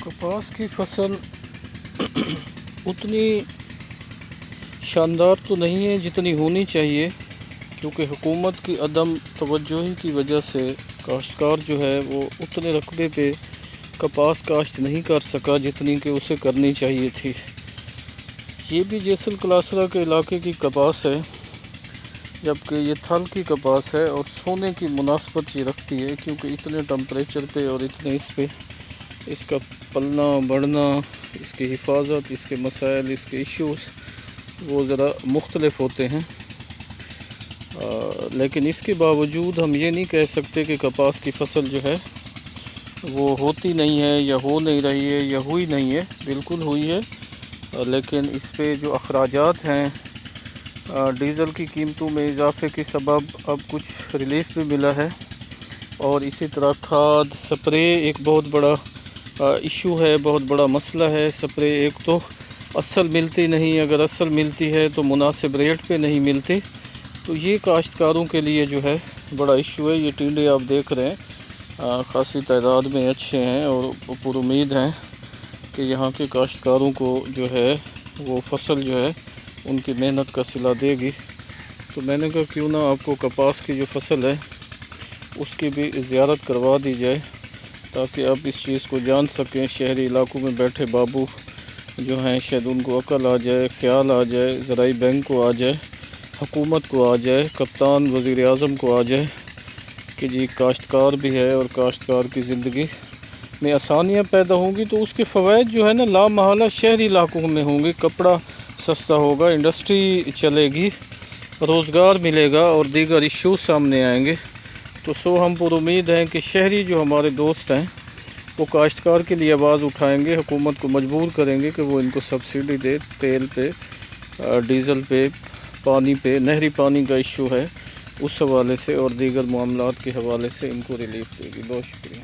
कपास की फसल उतनी शानदार तो नहीं है जितनी होनी चाहिए, क्योंकि हुकूमत की अदम तवज्जोही की वजह से काश्तकार जो है वो उतने रकबे पे कपास काश्त नहीं कर सका जितनी कि उसे करनी चाहिए थी। ये भी जैसल कलासरा के इलाके की कपास है, जबकि ये थल की कपास है और सोने की मुनासबत ये रखती है, क्योंकि इतने टेम्परेचर पे और इतने इस पे इसका पलना बढ़ना, इसकी हिफाजत, इसके मसाइल, इसके इश्यूज़ वो ज़रा मुख्तलिफ होते हैं। लेकिन इसके बावजूद हम ये नहीं कह सकते कि कपास की फसल जो है वो होती नहीं है या हो नहीं रही है या हुई नहीं है, बिल्कुल हुई है। लेकिन इस पे जो अखराजात हैं, डीज़ल की कीमतों में इजाफे के सबब अब कुछ रिलीफ भी मिला है, और इसी तरह खाद स्प्रे एक बहुत बड़ा इशू है, बहुत बड़ा मसला है। स्प्रे एक तो असल मिलती नहीं, अगर असल मिलती है तो मुनासिब रेट पे नहीं मिलती, तो ये काश्तकारों के लिए जो है बड़ा इशू है। ये टिंडे आप देख रहे हैं ख़ासी तादाद में अच्छे हैं, और पूरी उम्मीद है कि यहाँ के काश्तकारों को जो है वो फसल जो है उनकी मेहनत का सिला देगी। तो मैंने कहा क्यों ना आपको कपास की जो फसल है उसकी भी ज़ियारत करवा दी जाए, ताकि आप इस चीज़ को जान सकें। शहरी इलाकों में बैठे बाबू जो हैं शायद उनको अकल आ जाए, ख़्याल आ जाए, ज़राई बैंक को आ जाए, हुकूमत को आ जाए, कप्तान वज़ीर आज़म को आ जाए कि जी काश्तकार भी है और काश्तकार की ज़िंदगी में आसानियाँ पैदा होंगी, तो उसके फ़वाइद जो है ना लामहला शहरी इलाकों में होंगे। कपड़ा सस्ता होगा, इंडस्ट्री चलेगी, रोज़गार मिलेगा और दीगर इश्यूज़ सामने आएंगे। तो हम पूरी उम्मीद हैं कि शहरी जो हमारे दोस्त हैं वो काश्तकार के लिए आवाज़ उठाएंगे, हुकूमत को मजबूर करेंगे कि वो इनको सब्सिडी दे, तेल पे, डीज़ल पे, पानी पे, नहरी पानी का इशू है उस हवाले से, और दीगर मामलात के हवाले से इनको रिलीफ देगी। बहुत शुक्रिया।